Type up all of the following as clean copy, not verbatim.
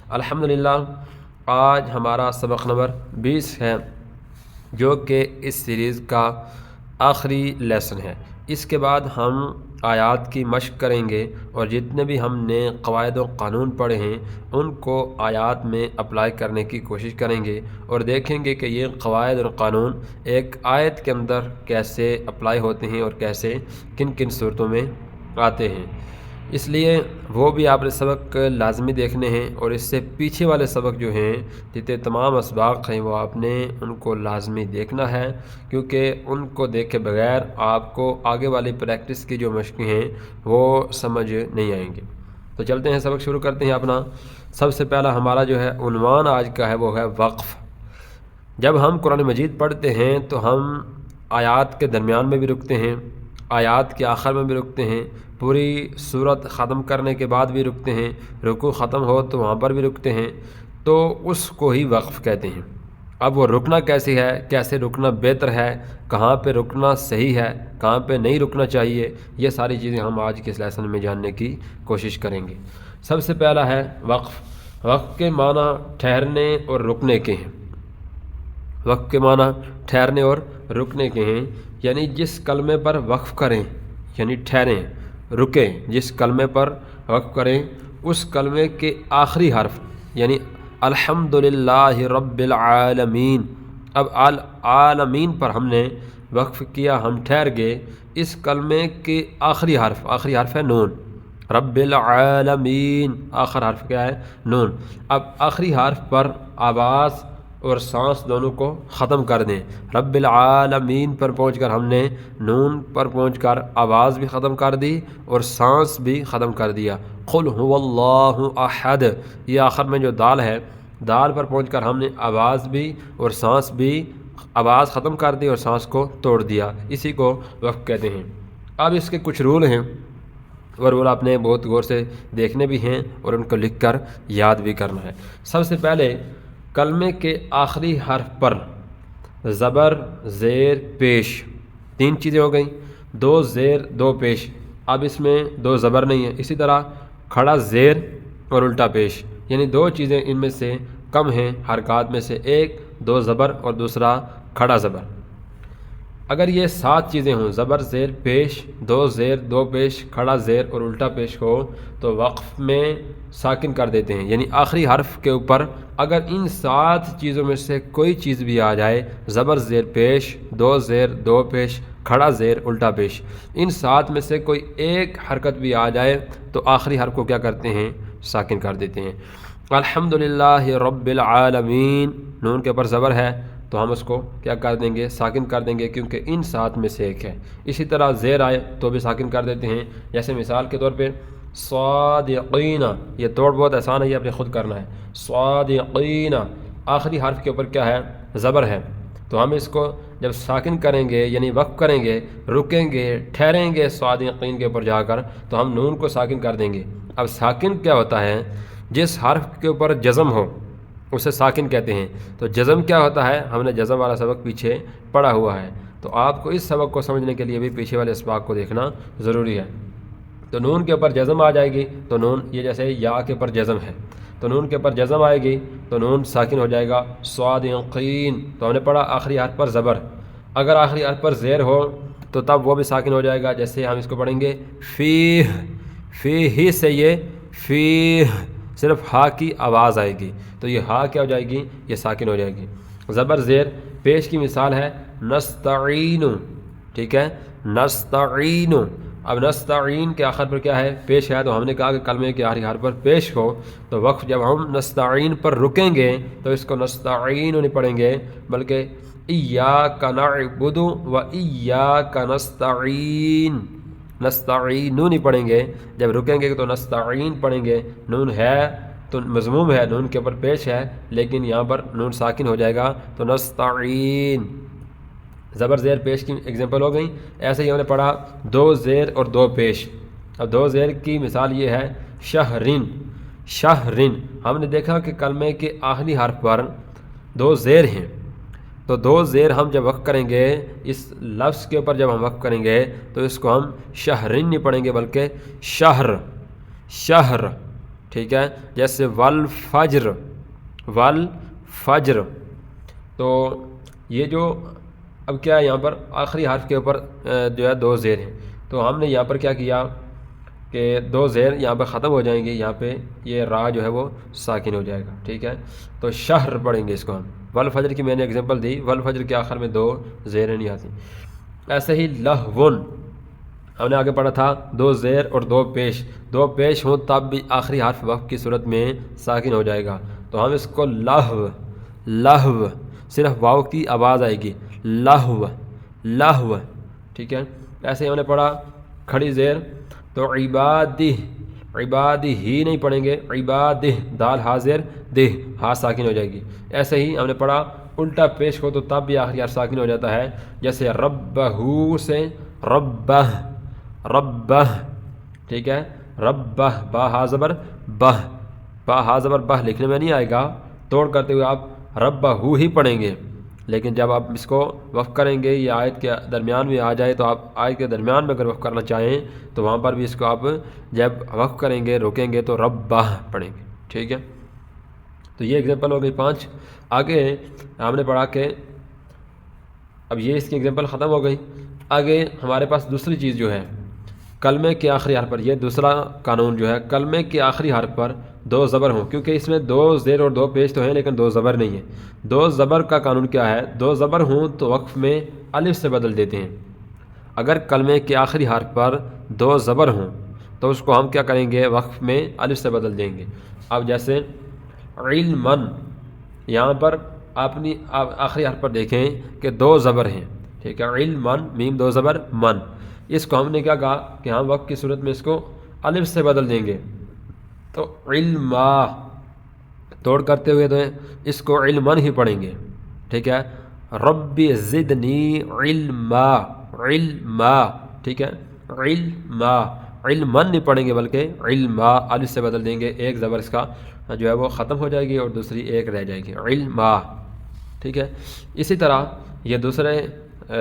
الحمدللہ آج ہمارا سبق نمبر 20 ہے، جو کہ اس سیریز کا آخری لیسن ہے۔ اس کے بعد ہم آیات کی مشق کریں گے اور جتنے بھی ہم نے قواعد و قانون پڑھے ہیں ان کو آیات میں اپلائی کرنے کی کوشش کریں گے اور دیکھیں گے کہ یہ قواعد اور قانون ایک آیت کے اندر کیسے اپلائی ہوتے ہیں اور کیسے کن کن صورتوں میں آتے ہیں۔ اس لیے وہ بھی آپ نے سبق لازمی دیکھنے ہیں، اور اس سے پیچھے والے سبق جو ہیں جتنے تمام اسباق ہیں وہ آپ نے ان کو لازمی دیکھنا ہے، کیونکہ ان کو دیکھے بغیر آپ کو آگے والی پریکٹس کی جو مشقیں ہیں وہ سمجھ نہیں آئیں گے۔ تو چلتے ہیں، سبق شروع کرتے ہیں اپنا۔ سب سے پہلا ہمارا جو ہے عنوان آج کا ہے وہ ہے وقف۔ جب ہم قرآن مجید پڑھتے ہیں تو ہم آیات کے درمیان میں بھی رکتے ہیں، آیات کے آخر میں بھی رکتے ہیں، پوری صورت ختم کرنے کے بعد بھی رکتے ہیں، رکوع ختم ہو تو وہاں پر بھی رکتے ہیں، تو اس کو ہی وقف کہتے ہیں۔ اب وہ رکنا کیسے ہے، کیسے رکنا بہتر ہے، کہاں پہ رکنا صحیح ہے، کہاں پہ نہیں رکنا چاہیے، یہ ساری چیزیں ہم آج کے اس لیسن میں جاننے کی کوشش کریں گے۔ سب سے پہلا ہے وقف۔ وقف کے معنی ٹھہرنے اور رکنے کے ہیں۔ وقف کے معنی ٹھہرنے اور رکنے کے ہیں، یعنی جس کلمے پر وقف کریں، یعنی ٹھہریں، رکیں، جس کلمے پر وقف کریں اس کلمے کے آخری حرف، یعنی الحمدللہ رب العالمین۔ اب العالمین پر ہم نے وقف کیا، ہم ٹھہر گئے، اس کلمے کے آخری حرف ہے نون۔ رب العالمین، آخر حرف کیا ہے؟ نون۔ اب آخری حرف پر آواز اور سانس دونوں کو ختم کر دیں۔ رب العالمین پر پہنچ کر ہم نے نون پر پہنچ کر آواز بھی ختم کر دی اور سانس بھی ختم کر دیا۔ قل هو اللہ احد، یہ آخر میں جو دال ہے، دال پر پہنچ کر ہم نے آواز بھی اور سانس بھی، آواز ختم کر دی اور سانس کو توڑ دیا، اسی کو وقف کہتے ہیں۔ اب اس کے کچھ رول ہیں، اور رول آپ نے بہت غور سے دیکھنے بھی ہیں اور ان کو لکھ کر یاد بھی کرنا ہے۔ سب سے پہلے کلمے کے آخری حرف پر زبر، زیر، پیش، تین چیزیں ہو گئیں، دو زیر دو پیش۔ اب اس میں دو زبر نہیں ہے، اسی طرح کھڑا زیر اور الٹا پیش، یعنی دو چیزیں ان میں سے کم ہیں حرکات میں سے، ایک دو زبر اور دوسرا کھڑا زبر۔ اگر یہ 7 چیزیں ہوں، زبر، زیر، پیش، دو زیر دو پیش، کھڑا زیر اور الٹا پیش ہو، تو وقف میں ساکن کر دیتے ہیں، یعنی آخری حرف کے اوپر اگر ان 7 چیزوں میں سے کوئی چیز بھی آ جائے، زبر، زیر، پیش، دو زیر دو پیش، کھڑا زیر، الٹا پیش، ان 7 میں سے کوئی ایک حرکت بھی آ جائے تو آخری حرف کو کیا کرتے ہیں؟ ساکن کر دیتے ہیں۔ الحمدللہ رب العالمین، نون کے اوپر زبر ہے تو ہم اس کو کیا کر دیں گے؟ ساکن کر دیں گے، کیونکہ ان 7 میں سے ایک ہے۔ اسی طرح زیر آئے تو بھی ساکن کر دیتے ہیں، جیسے مثال کے طور پہ صادقین، یہ توڑ بہت آسان ہے، یہ اپنے خود کرنا ہے۔ صادقین، آخری حرف کے اوپر کیا ہے؟ زبر ہے، تو ہم اس کو جب ساکن کریں گے، یعنی وقف کریں گے، رکیں گے، ٹھہریں گے صادقین کے اوپر جا کر، تو ہم نون کو ساکن کر دیں گے۔ اب ساکن کیا ہوتا ہے؟ جس حرف کے اوپر جزم ہو اسے ساکن کہتے ہیں۔ تو جزم کیا ہوتا ہے؟ ہم نے جزم والا سبق پیچھے پڑھا ہوا ہے، تو آپ کو اس سبق کو سمجھنے کے لیے بھی پیچھے والے اسباق کو دیکھنا ضروری ہے۔ تو نون کے اوپر جزم آ جائے گی تو نون، یہ جیسے یا کے اوپر جزم ہے تو نون کے اوپر جزم آئے گی تو نون ساکن ہو جائے گا۔ صادقین، تو ہم نے پڑھا آخری حرف پر زبر، اگر آخری حرف پر زیر ہو تو تب وہ بھی ساکن ہو جائے گا، جیسے ہم اس کو پڑھیں گے فیہ، فیہ سے یہ فیہ، صرف ہا کی آواز آئے گی تو یہ ہا کیا ہو جائے گی؟ یہ ساکن ہو جائے گی۔ زبر، زیر، پیش کی مثال ہے نستعین، ٹھیک ہے، نستعین۔ اب نستعین کے آخر پر کیا ہے؟ پیش ہے، تو ہم نے کہا کہ کلمے کے آخری حرف پر پیش ہو تو وقف جب ہم نستعین پر رکیں گے تو اس کو نستعین نہیں پڑھیں گے، بلکہ ایاک نعبد و ایاک نستعین، نستعین نہیں پڑھیں گے۔ جب رکیں گے تو نستعین پڑھیں گے، نون ہے تو مضموم ہے، نون کے اوپر پیش ہے، لیکن یہاں پر نون ساکن ہو جائے گا تو نستعین۔ زبر، زیر، پیش کی ایگزامپل ہو گئی۔ ایسے ہی ہم نے پڑھا دو زیر اور دو پیش۔ اب دو زیر کی مثال یہ ہے شہرن، شہرن۔ ہم نے دیکھا کہ کلمے کے آخری حرف پر دو زیر ہیں، تو دو زیر ہم جب وقف کریں گے، اس لفظ کے اوپر جب ہم وقف کریں گے تو اس کو ہم شہرن نہیں پڑھیں گے بلکہ شہر، شہر، ٹھیک ہے، جیسے والفجر، والفجر. تو یہ جو اب کیا ہے یہاں پر آخری حرف کے اوپر جو ہے دو زیر ہیں، تو ہم نے یہاں پر کیا کیا کہ دو زیر یہاں پہ ختم ہو جائیں گے، یہاں پہ یہ را جو ہے وہ ساکن ہو جائے گا. ٹھیک ہے، تو شہر پڑھیں گے اس کو ہم. والفجر کی میں نے اگزامپل دی، والفجر کے آخر میں دو زیریں نہیں آتی. ایسے ہی لہون ہم نے آگے پڑھا تھا دو زیر اور دو پیش ہوں تب بھی آخری حرف وقف کی صورت میں ساکن ہو جائے گا. تو ہم اس کو لہو صرف واو کی آواز آئے گی، لہو. ٹھیک ہے، ایسے ہی ہم نے پڑھا کھڑی زیر، تو عبادی ہی نہیں پڑھیں گے، عبادہ دال حاضر دہ ہا ساکن ہو جائے گی. ایسے ہی ہم نے پڑھا الٹا پیش ہو تو تب بھی آخری حرف ساکن ہو جاتا ہے، جیسے ربہو سے ربہ. ٹھیک ہے، ربہ با ہا زبر بہ لکھنے میں نہیں آئے گا، توڑ کرتے ہوئے آپ ربہو ہی پڑھیں گے. لیکن جب آپ اس کو وقف کریں گے یہ آیت کے درمیان میں آ جائے تو آپ آیت کے درمیان میں اگر وقف کرنا چاہیں تو وہاں پر بھی اس کو آپ جب وقف کریں گے روکیں گے تو ربہ پڑھیں گے. ٹھیک ہے، تو یہ اگزامپل ہو گئی 5. آگے ہم نے پڑھا کہ اب یہ اس کی اگزامپل ختم ہو گئی. آگے ہمارے پاس دوسری چیز جو ہے کلمے کے آخری حرف پر، یہ دوسرا قانون جو ہے کلمے کے آخری حرف پر دو زبر ہوں، کیونکہ اس میں دو زیر اور دو پیش تو ہیں لیکن دو زبر نہیں ہیں. دو زبر کا قانون کیا ہے؟ دو زبر ہوں تو وقف میں الف سے بدل دیتے ہیں. اگر کلمے کے آخری حرف پر دو زبر ہوں تو اس کو ہم کیا کریں گے؟ وقف میں الف سے بدل دیں گے. اب جیسے علمن، یہاں پر اپنی آخری حرف پر دیکھیں کہ دو زبر ہیں. ٹھیک ہے، علمن میم دو زبر من، اس کو ہم نے کیا کہا کہ ہم وقف کی صورت میں اس کو الف سے بدل دیں گے. تو علما توڑ کرتے ہوئے تو اس کو علمن ہی پڑھیں گے. ٹھیک ہے، ربی زدنی علما. ٹھیک ہے، علمن نہیں پڑھیں گے بلکہ علما الف سے بدل دیں گے. ایک زبر اس کا جو ہے وہ ختم ہو جائے گی اور دوسری ایک رہ جائے گی، علما. ٹھیک ہے، اسی طرح یہ دوسرے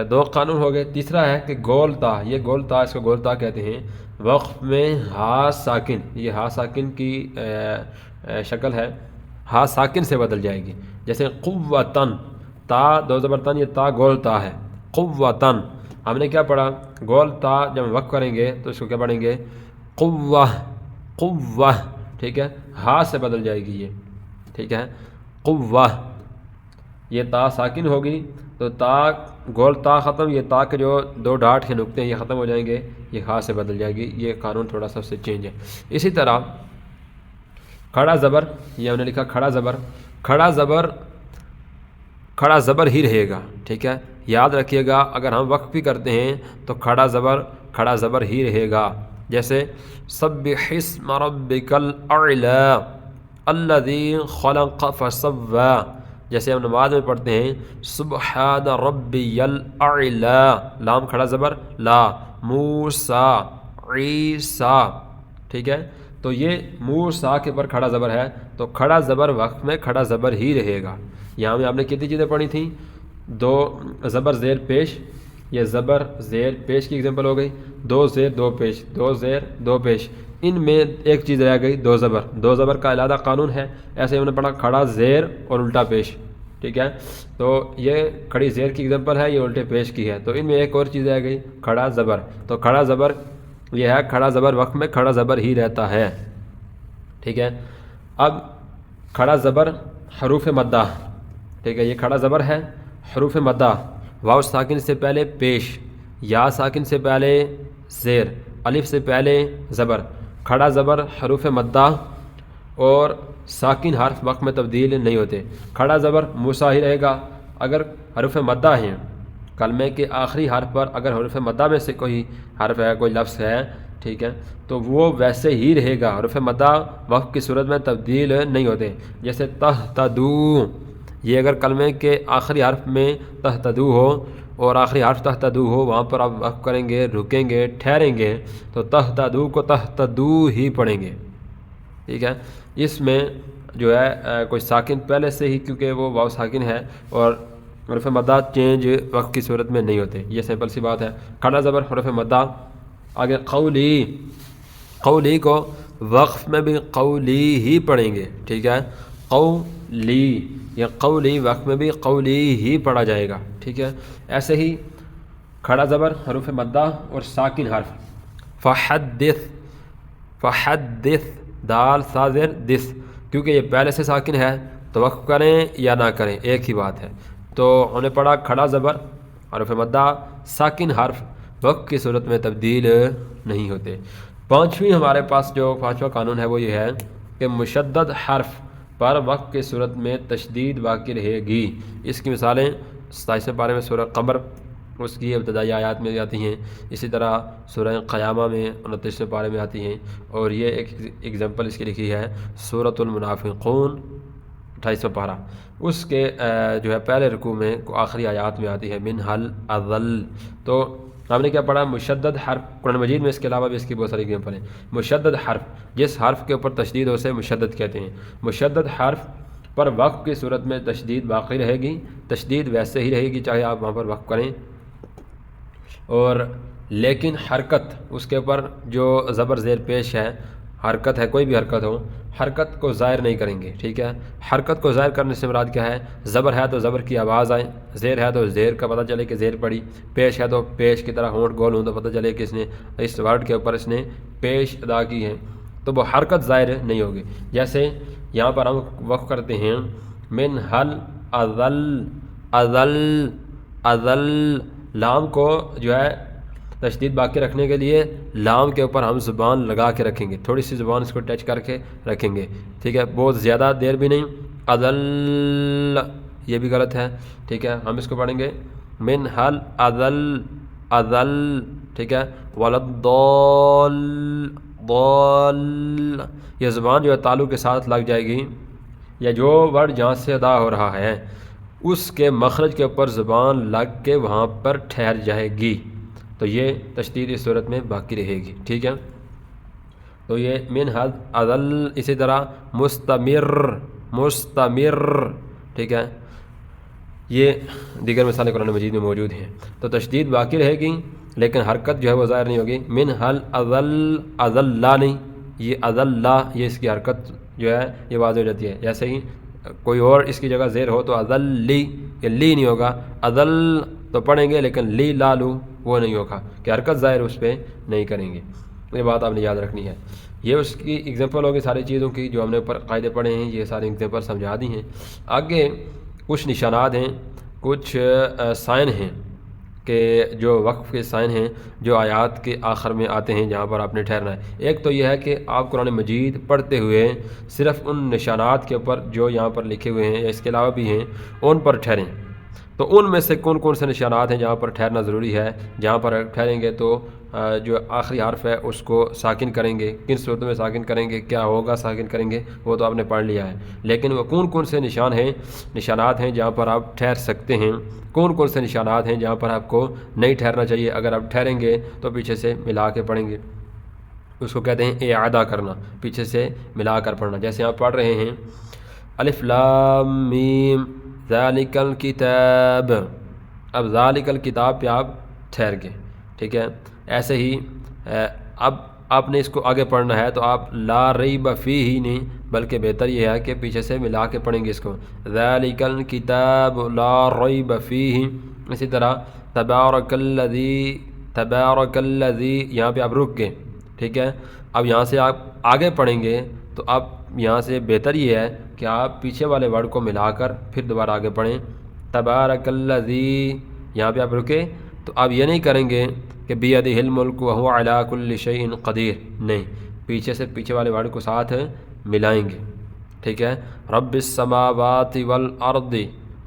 دو قانون ہو گئے. تیسرا ہے کہ گولتا، یہ گولتا اس کو گولتا کہتے ہیں. وقف میں ہا ساکن، یہ ہا ساکن کی شکل ہے، ہا ساکن سے بدل جائے گی. جیسے قوتن، تا دو زبر تن، یہ تا گول تا ہے. قوتن ہم نے کیا پڑھا؟ گول تا جب ہم وقف کریں گے تو اس کو کیا پڑھیں گے؟ قوہ. ٹھیک ہے، ہا سے بدل جائے گی یہ. ٹھیک ہے، قوہ، یہ تا ساکن ہوگی تو تا گول تا ختم، یہ تا کے جو دو ڈاٹ کے نقطے ہیں یہ ختم ہو جائیں گے، یہ ہا سے بدل جائے گی. یہ قانون تھوڑا سا سے چینج ہے. اسی طرح کھڑا زبر، یہ ہم نے لکھا کھڑا زبر ہی رہے گا. ٹھیک ہے، یاد رکھیے گا اگر ہم وقف بھی کرتے ہیں تو کھڑا زبر ہی رہے گا. جیسے سبح اسم ربک الاعلی الذی خلق فسوی، جیسے ہم نماز میں پڑھتے ہیں سبحان ربی الاعلی، لام کھڑا زبر لا، موسیٰ عیسیٰ. ٹھیک ہے، تو یہ موسیٰ کے پر کھڑا زبر ہے تو کھڑا زبر وقف میں کھڑا زبر ہی رہے گا. یہاں میں آپ نے کتنی چیزیں پڑھی تھیں؟ دو زبر زیر پیش، یہ زبر زیر پیش کی اگزامپل ہو گئی. دو زیر دو پیش، دو زیر دو پیش، ان میں ایک چیز رہ گئی دو زبر کا علیحدہ قانون ہے. ایسے ہم نے پڑھا کھڑا زیر اور الٹا پیش. ٹھیک ہے، تو یہ کھڑی زیر کی اگزامپل ہے، یہ الٹے پیش کی ہے. تو ان میں ایک اور چیز رہ گئی کھڑا زبر. تو کھڑا زبر یہ ہے کھڑا زبر وقف میں کھڑا زبر ہی رہتا ہے. ٹھیک ہے، اب کھڑا زبر حروف مدہ. ٹھیک ہے، یہ کھڑا زبر ہے حروف مدہ، واو ساکن سے پہلے پیش، یا ساکن سے پہلے زیر، الف سے پہلے زبر. کھڑا زبر حروف مدہ اور ساکن حرف وقت میں تبدیل نہیں ہوتے. کھڑا زبر موسیٰ ہی رہے گا. اگر حروف مدہ ہیں کلمے کے آخری حرف پر، اگر حروف مدہ میں سے کوئی حرف ہے، کوئی لفظ ہے، ٹھیک ہے، تو وہ ویسے ہی رہے گا. حروف مدہ وقف کی صورت میں تبدیل نہیں ہوتے. جیسے تہتدو، یہ اگر کلمے کے آخری حرف میں تہتدو ہو اور آخری حرف تہتدو ہو، وہاں پر آپ وقف کریں گے، رکیں گے، ٹھہریں گے تو تہتدو کو تہتدو ہی پڑھیں گے. ٹھیک ہے، اس میں جو ہے کوئی ساکن پہلے سے ہی، کیونکہ وہ واو ساکن ہے اور حروف مدہ چینج وقف کی صورت میں نہیں ہوتے. یہ سمپل سی بات ہے. کھڑا زبر حروف مدہ. آگے قولی کو وقف میں بھی قولی ہی پڑھیں گے، ٹھیک ہے، قولی، یا قولی وقف میں بھی قولی ہی پڑھا جائے گا، ٹھیک ہے۔ ایسے ہی کھڑا زبر، حروف مدہ اور ساکن حرف، فحدث، فحدث، دال سا زیر دس، کیونکہ یہ پہلے سے ساکن ہے تو وقف کریں یا نہ کریں ایک ہی بات ہے، تو انہوں نے پڑھا کھڑا زبر، حروف مدہ، ساکن حرف وقف کی صورت میں تبدیل نہیں ہوتے۔ پانچویں ہمارے پاس جو پانچواں قانون ہے وہ یہ ہے کہ مشدد حرف پر وقف کی صورت میں تشدید باقی رہے گی۔ اس کی مثالیں 27ویں پارے میں سورہ قمر اس کی ابتدائی آیات میں آتی ہیں، اسی طرح سورہ قیامہ میں 29ویں پارے میں آتی ہیں، اور یہ ایک ایگزامپل اس کی لکھی ہے سورۃ المنافقون 28واں پارہ، اس کے جو ہے پہلے رکوع میں آخری آیات میں آتی ہے منہل اذل۔ تو ہم نے کیا پڑھا؟ مشدد حرف، قرآن مجید میں اس کے علاوہ بھی اس کی بہت ساری ایگزامپل ہیں۔ مشدد حرف، جس حرف کے اوپر تشدید ہو اسے مشدد کہتے ہیں۔ مشدد حرف پر وقف کی صورت میں تشدید باقی رہے گی، تشدید ویسے ہی رہے گی چاہے آپ وہاں پر وقف کریں، اور لیکن حرکت اس کے اوپر جو زبر زیر پیش ہے، حرکت ہے، کوئی بھی حرکت ہو، حرکت کو ظاہر نہیں کریں گے، ٹھیک ہے۔ حرکت کو ظاہر کرنے سے مراد کیا ہے؟ زبر ہے تو زبر کی آواز آئے، زیر ہے تو زیر کا پتہ چلے کہ زیر پڑی، پیش ہے تو پیش کی طرح ہونٹ گول ہوں تو پتہ چلے کہ اس نے اس ورڈ کے اوپر اس نے پیش ادا کی ہے، تو وہ حرکت ظاہر نہیں ہوگی۔ جیسے یہاں پر ہم وقف کرتے ہیں من حل اذل، اذل، اذل، لام کو جو ہے تشدید باقی رکھنے کے لیے لام کے اوپر ہم زبان لگا کے رکھیں گے، تھوڑی سی زبان اس کو ٹچ کر کے رکھیں گے، ٹھیک ہے، بہت زیادہ دیر بھی نہیں۔ اذل یہ بھی غلط ہے، ٹھیک ہے، ہم اس کو پڑھیں گے من حل اذل، اذل، ٹھیک ہے، ولضال، ضال، یہ زبان جو ہے تالو کے ساتھ لگ جائے گی، یا جو ورڈ جہاں سے ادا ہو رہا ہے اس کے مخرج کے اوپر زبان لگ کے وہاں پر ٹھہر جائے گی، تو یہ تشدید اس صورت میں باقی رہے گی، ٹھیک ہے۔ تو یہ من حد اذل، اسی طرح مستمر، مستمر، ٹھیک ہے، یہ دیگر مثالیں قرآن مجید میں موجود ہیں۔ تو تشدید باقی رہے گی لیکن حرکت جو ہے وہ ظاہر نہیں ہوگی۔ من حل اذل، اذلا نہیں، یہ اذلا، یہ اس کی حرکت جو ہے یہ واضح ہو جاتی ہے۔ جیسے ہی کوئی اور اس کی جگہ زیر ہو تو اذلی، یہ لی نہیں ہوگا، اذل تو پڑھیں گے لیکن لی لالو وہ نہیں ہوگا کہ حرکت ظاہر اس پہ نہیں کریں گے۔ یہ بات آپ نے یاد رکھنی ہے۔ یہ اس کی ایگزامپل ہوگی ساری چیزوں کی جو ہم نے اوپر قاعدے پڑھے ہیں، یہ ساری ایگزامپل سمجھا دی ہیں۔ آگے کچھ نشانات ہیں، کچھ سائن ہیں کہ جو وقف کے سائن ہیں جو آیات کے آخر میں آتے ہیں جہاں پر آپ نے ٹھہرنا ہے۔ ایک تو یہ ہے کہ آپ قرآن مجید پڑھتے ہوئے صرف ان نشانات کے اوپر جو یہاں پر لکھے ہوئے ہیں یا اس کے علاوہ بھی ہیں ان پر ٹھہریں۔ تو ان میں سے کون کون سے نشانات ہیں جہاں پر ٹھہرنا ضروری ہے؟ جہاں پر ٹھہریں گے تو جو آخری حرف ہے اس کو ساکن کریں گے، کن صورتوں میں ساکن کریں گے، کیا ہوگا ساکن کریں گے، وہ تو آپ نے پڑھ لیا ہے، لیکن وہ کون کون سے نشانات ہیں جہاں پر آپ ٹھہر سکتے ہیں، کون کون سے نشانات ہیں جہاں پر آپ کو نہیں ٹھہرنا چاہیے، اگر آپ ٹھہریں گے تو پیچھے سے ملا کے پڑھیں گے، اس کو کہتے ہیں اعادہ کرنا، پیچھے سے ملا کر پڑھنا۔ جیسے آپ پڑھ رہے ہیں الف لام میم ذالک الکتاب، اب ذالک الکتاب پہ آپ ٹھہر گئے، ٹھیک ہے۔ ایسے ہی اب آپ نے اس کو آگے پڑھنا ہے تو آپ لا ریب فیہ ہی نہیں بلکہ بہتر یہ ہے کہ پیچھے سے ملا کے پڑھیں گے اس کو، ذالک الکتاب لا ریب فیہ۔ اسی طرح تبارک الذی، تبارک الذی، یہاں پہ آپ رک گئے، ٹھیک ہے۔ اب یہاں سے آپ آگے پڑھیں گے تو اب یہاں سے بہتر یہ ہے کہ آپ پیچھے والے ورڈ کو ملا کر پھر دوبارہ آگے پڑھیں، تبارک الذی، یہاں پہ آپ رکے تو آپ یہ نہیں کریں گے کہ بیدہ الملک وہو علی کل شیء قدیر، نہیں، پیچھے والے ورڈ کو ساتھ ملائیں گے، ٹھیک ہے۔ رب السماوات والارض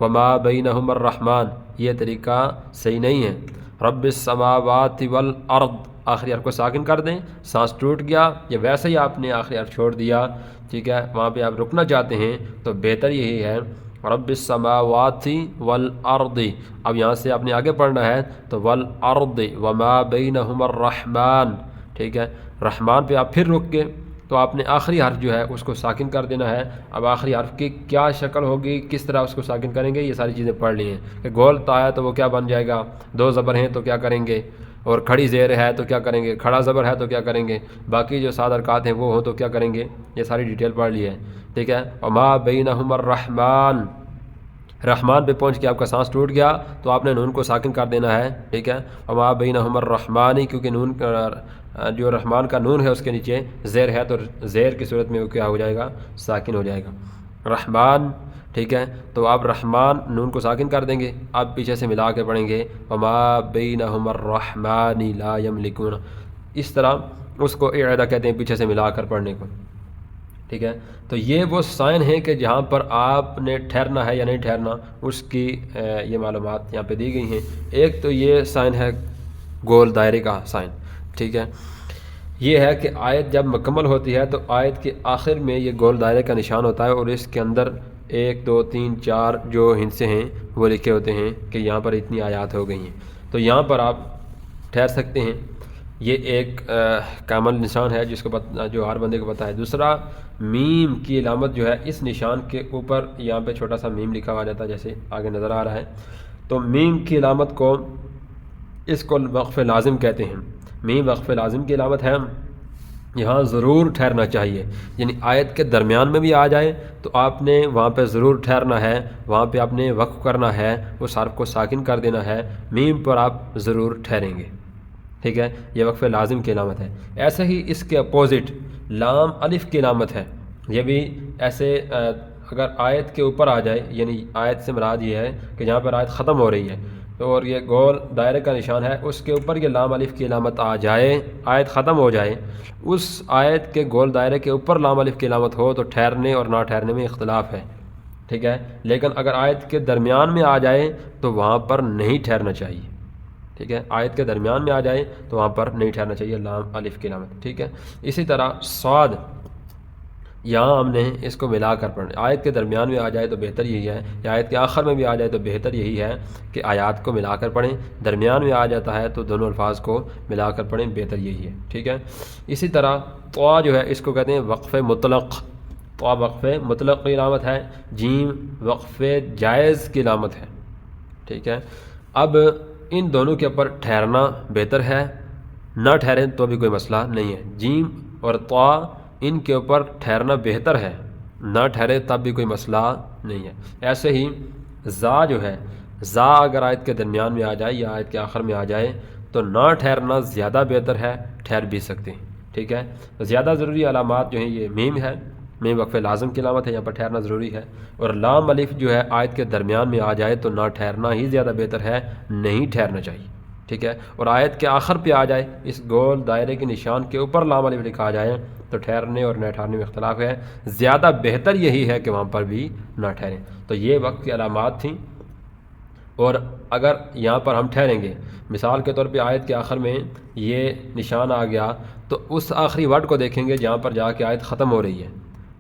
وما بینہما الرحمن، یہ طریقہ صحیح نہیں ہے۔ رب السماوات والارض، آخری حرف کو ساکن کر دیں، سانس ٹوٹ گیا، یا ویسے ہی آپ نے آخری حرف چھوڑ دیا، ٹھیک ہے، وہاں پہ آپ رکنا چاہتے ہیں تو بہتر یہی ہے رب السماوات والارض۔ اب یہاں سے آپ نے آگے پڑھنا ہے تو والارض وما بینہما الرحمن، ٹھیک ہے، رحمان پہ آپ پھر رک کے تو آپ نے آخری حرف جو ہے اس کو ساکن کر دینا ہے۔ اب آخری حرف کی کیا شکل ہوگی، کس طرح اس کو ساکن کریں گے، یہ ساری چیزیں پڑھ لی ہیں کہ گول تا ہے تو وہ کیا بن جائے گا، دو زبر ہیں تو کیا کریں گے، اور کھڑی زیر ہے تو کیا کریں گے، کھڑا زبر ہے تو کیا کریں گے، باقی جو 7 حرکات ہیں وہ ہوں تو کیا کریں گے، یہ ساری ڈیٹیل پڑھ لی ہے، ٹھیک ہے۔ وما بینہم الرحمن، رحمان پہ پہنچ کے آپ کا سانس ٹوٹ گیا تو آپ نے نون کو ساکن کر دینا ہے، ٹھیک ہے۔ وما بینہم الرحمن، کیونکہ نون جو رحمان کا نون ہے اس کے نیچے زیر ہے تو زیر کی صورت میں وہ کیا ہو جائے گا، ساکن ہو جائے گا، رحمان، ٹھیک ہے۔ تو آپ رحمان نون کو ساکن کر دیں گے، آپ پیچھے سے ملا کے پڑھیں گے وما بینہم الرحمن لا یملکون، اس طرح اس کو اعادہ کہتے ہیں پیچھے سے ملا کر پڑھنے کو، ٹھیک ہے۔ تو یہ وہ سائن ہیں کہ جہاں پر آپ نے ٹھہرنا ہے یا نہیں ٹھہرنا، اس کی یہ معلومات یہاں پہ دی گئی ہیں۔ ایک تو یہ سائن ہے گول دائرے کا سائن، ٹھیک ہے۔ یہ ہے کہ آیت جب مکمل ہوتی ہے تو آیت کے آخر میں یہ گول دائرے کا نشان ہوتا ہے اور اس کے اندر 1 2 3 4 جو ہندسے ہیں وہ لکھے ہوتے ہیں کہ یہاں پر اتنی آیات ہو گئی ہیں، تو یہاں پر آپ ٹھہر سکتے ہیں۔ یہ ایک کامل نشان ہے جس کو جو ہر بندے کو پتہ ہے۔ دوسرا، میم کی علامت جو ہے اس نشان کے اوپر یہاں پہ چھوٹا سا میم لکھا ہوا جاتا ہے، جیسے آگے نظر آ رہا ہے، تو میم کی علامت کو اس کو وقف لازم کہتے ہیں۔ میم وقف لازم کی علامت ہے، یہاں ضرور ٹھہرنا چاہیے، یعنی آیت کے درمیان میں بھی آ جائے تو آپ نے وہاں پہ ضرور ٹھہرنا ہے، وہاں پہ آپ نے وقف کرنا ہے، اس حرف کو ساکن کر دینا ہے، میم پر آپ ضرور ٹھہریں گے، ٹھیک ہے۔ یہ وقف لازم کی علامت ہے۔ ایسے ہی اس کے اپوزٹ لام الف کی علامت ہے، یہ بھی ایسے اگر آیت کے اوپر آ جائے، یعنی آیت سے مراد یہ ہے کہ جہاں پر آیت ختم ہو رہی ہے تو اور یہ گول دائرے کا نشان ہے، اس کے اوپر یہ لام الف کی علامت آ جائے، آیت ختم ہو جائے، اس آیت کے گول دائرے کے اوپر لام الف کی علامت ہو تو ٹھہرنے اور نہ ٹھہرنے میں اختلاف ہے، ٹھیک ہے۔ لیکن اگر آیت کے درمیان میں آ جائے تو وہاں پر نہیں ٹھہرنا چاہیے، ٹھیک ہے۔ آیت کے درمیان میں آ جائے تو وہاں پر نہیں ٹھہرنا چاہیے لام الف کی علامت، ٹھیک ہے۔ اسی طرح صاد، یہاں ہم نے اس کو ملا کر پڑھنا، آیت کے درمیان میں آ جائے تو بہتر یہی ہے، یا آیت کے آخر میں بھی آ جائے تو بہتر یہی ہے کہ آیات کو ملا کر پڑھیں، درمیان میں آ جاتا ہے تو دونوں الفاظ کو ملا کر پڑھیں، بہتر یہی ہے، ٹھیک ہے۔ اسی طرح طوا جو ہے اس کو کہتے ہیں وقف مطلق، طوا وقف مطلق کی علامت ہے، جیم وقف جائز کی علامت ہے، ٹھیک ہے۔ اب ان دونوں کے اوپر ٹھہرنا بہتر ہے، نہ ٹھہریں تو بھی کوئی مسئلہ نہیں ہے، جیم اور طوا ان کے اوپر ٹھہرنا بہتر ہے، نہ ٹھہرے تب بھی کوئی مسئلہ نہیں ہے۔ ایسے ہی زا جو ہے، زا اگر آیت کے درمیان میں آ جائے یا آیت کے آخر میں آ جائے تو نہ ٹھہرنا زیادہ بہتر ہے، ٹھہر بھی سکتے ہیں، ٹھیک ہے۔ زیادہ ضروری علامات جو ہیں یہ میم ہے، میم وقف لازم کی علامت ہے، یہاں پر ٹھہرنا ضروری ہے، اور لام الف جو ہے آیت کے درمیان میں آ جائے تو نہ ٹھہرنا ہی زیادہ بہتر ہے، نہیں ٹھہرنا چاہیے، ٹھیک ہے۔ اور آیت کے آخر پہ آ جائے، اس گول دائرے کے نشان کے اوپر لام الف لکھا آ جائے تو ٹھہرنے اور نہ ٹھہرنے میں اختلاف ہے، زیادہ بہتر یہی ہے کہ وہاں پر بھی نہ ٹھہریں۔ تو یہ وقت کی علامات تھیں، اور اگر یہاں پر ہم ٹھہریں گے، مثال کے طور پہ آیت کے آخر میں یہ نشان آ گیا تو اس آخری ورڈ کو دیکھیں گے جہاں پر جا کے آیت ختم ہو رہی ہے،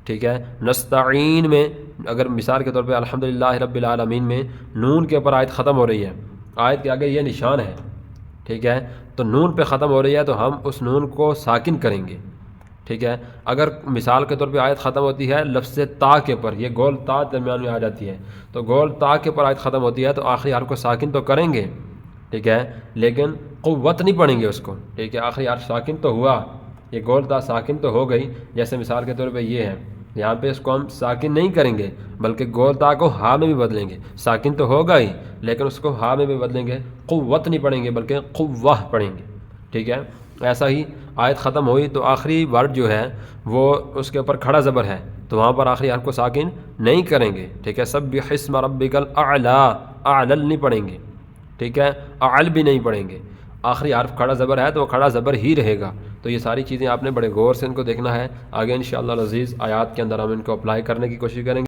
ٹھیک ہے۔ نستعین میں اگر مثال کے طور پہ الحمدللہ رب العالمین میں نون کے اوپر آیت ختم ہو رہی ہے، آیت کے آگے یہ نشان ہے، ٹھیک ہے، تو نون پہ ختم ہو رہی ہے تو ہم اس نون کو ساکن کریں گے، ٹھیک ہے۔ اگر مثال کے طور پہ آیت ختم ہوتی ہے لفظ تا کے پر، یہ گول تا درمیان میں آ جاتی ہے، تو گول تا کے پر آیت ختم ہوتی ہے تو آخری حرف کو ساکن تو کریں گے، ٹھیک ہے، لیکن قوت نہیں پڑھیں گے اس کو، ٹھیک ہے۔ آخری حرف ساکن تو ہوا، یہ گول تا ساکن تو ہو گئی، جیسے مثال کے طور پہ یہ ہے، یہاں پہ اس کو ہم ساکن نہیں کریں گے بلکہ گول تا کو ہا میں بھی بدلیں گے، ساکن تو ہوگا ہی لیکن اس کو ہا میں بھی بدلیں گے، قوت نہیں پڑھیں گے بلکہ قوہ پڑھیں گے، ٹھیک ہے۔ ایسا ہی آیت ختم ہوئی تو آخری ورڈ جو ہے وہ اس کے اوپر کھڑا زبر ہے تو وہاں پر آخری حرف کو ساکن نہیں کریں گے، ٹھیک ہے۔ سبح اسم ربک الاعلی، اعلل نہیں پڑھیں گے، ٹھیک ہے، اعل بھی نہیں پڑھیں گے، آخری حرف کھڑا زبر ہے تو وہ کھڑا زبر ہی رہے گا۔ تو یہ ساری چیزیں آپ نے بڑے غور سے ان کو دیکھنا ہے، آگے انشاءاللہ العزیز آیات کے اندر ہم ان کو اپلائی کرنے کی کوشش کریں گے۔